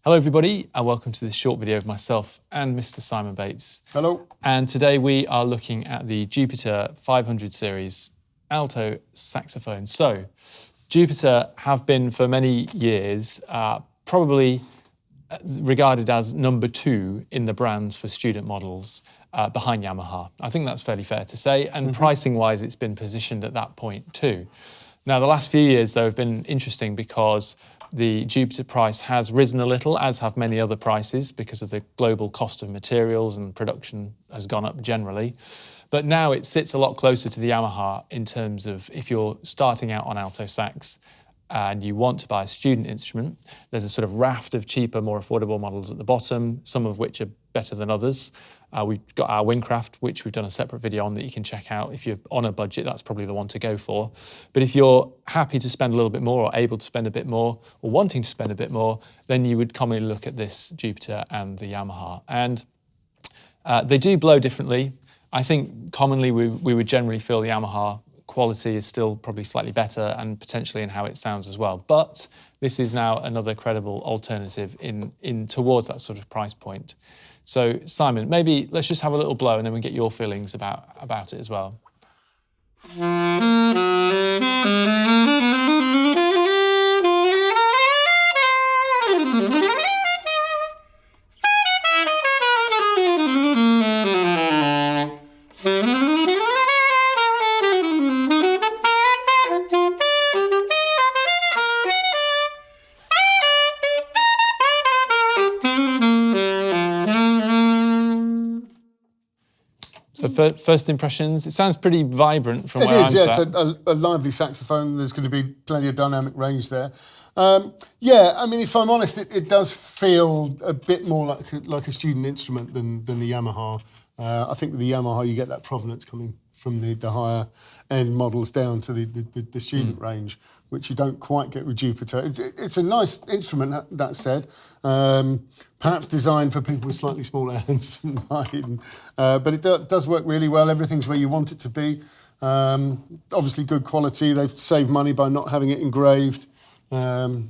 Hello everybody and welcome to this short video of myself and Mr. Simon Bates. Hello. And today we are looking at the Jupiter 500 series alto saxophone. So Jupiter have been for many years probably regarded as number 2 in the brands for student models behind Yamaha. I think that's fairly fair to say, and pricing wise it's been positioned at that point too. Now the last few years though have been interesting because the Jupiter price has risen a little, as have many other prices, because of the global cost of materials and production has gone up generally. But now it sits a lot closer to the Yamaha in terms of if you're starting out on alto sax and you want to buy a student instrument, there's a sort of raft of cheaper, more affordable models at the bottom, some of which are better than others. We've got our Windcraft, which we've done a separate video on that you can check out. If you're on a budget, that's probably the one to go for. But if you're happy to spend a little bit more or able to spend a bit more or wanting to spend a bit more, then you would commonly look at this Jupiter and the Yamaha. And they do blow differently. I think commonly we would generally feel the Yamaha quality is still probably slightly better and potentially in how it sounds as well. But this is now another credible alternative in towards that sort of price point. So Simon, maybe let's just have a little blow and then we get your feelings about it as well. So first impressions, it sounds pretty vibrant from where I'm sat. It is, a lively saxophone. There's going to be plenty of dynamic range there. Yeah, I mean, if I'm honest, it does feel a bit more like a student instrument than the Yamaha. I think with the Yamaha, you get that provenance coming from the higher end models down to the student range, which you don't quite get with Jupiter. It's a nice instrument, that said. Perhaps designed for people with slightly smaller hands than mine. But it does work really well. Everything's where you want it to be. Obviously good quality. They've saved money by not having it engraved. So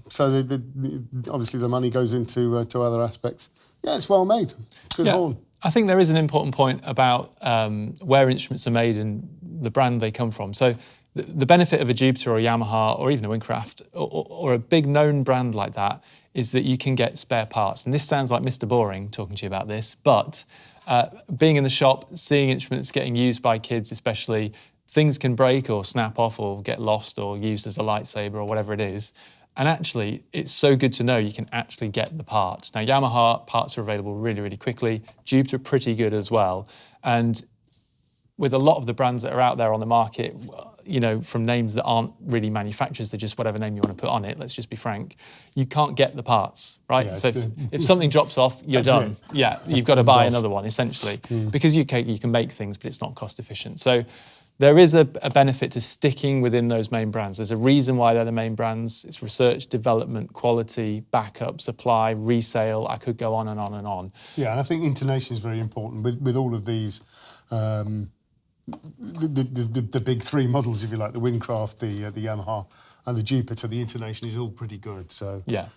obviously the money goes into to other aspects. Yeah, it's well made. Good horn. I think there is an important point about where instruments are made and the brand they come from. So the benefit of a Jupiter or a Yamaha or even a Windcraft or a big known brand like that is that you can get spare parts. And this sounds like Mr. Boring talking to you about this, but being in the shop, seeing instruments getting used by kids especially, things can break or snap off or get lost or used as a lightsaber or whatever it is. And actually, it's so good to know you can actually get the parts. Now, Yamaha parts are available really, really quickly. Jupiter are pretty good as well. And with a lot of the brands that are out there on the market, you know, from names that aren't really manufacturers, they're just whatever name you want to put on it, let's just be frank, you can't get the parts, right? Yeah, so if something drops off, you're done. Yeah, you've got to buy another one, essentially. Because you can make things, but it's not cost efficient. So there is a benefit to sticking within those main brands. There's a reason why they're the main brands. It's research, development, quality, backup, supply, resale. I could go on and on and on. Yeah, and I think intonation is very important with all of these. The big 3 models, if you like, the Windcraft, the Yamaha, and the Jupiter. The intonation is all pretty good. So yeah.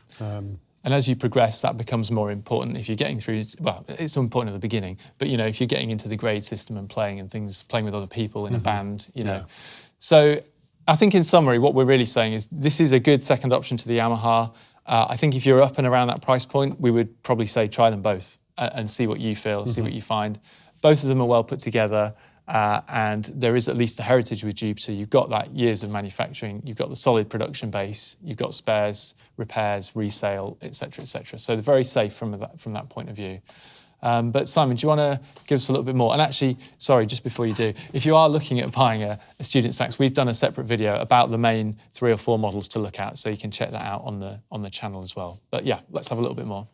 And as you progress, that becomes more important. If you're getting through, well, it's important at the beginning, but you know, if you're getting into the grade system and playing and things, playing with other people in a band, you know. Yeah. So I think in summary, what we're really saying is this is a good second option to the Yamaha. I think if you're up and around that price point, we would probably say try them both and see what you feel, see what you find. Both of them are well put together. And there is at least a heritage with Jupiter. You've got that years of manufacturing, you've got the solid production base, you've got spares, repairs, resale, etc., etc. So they're very safe from that point of view. But Simon, do you want to give us a little bit more? And actually, sorry, just before you do, if you are looking at buying a student sax, we've done a separate video about the main 3 or 4 models to look at, so you can check that out on the channel as well. But yeah, let's have a little bit more.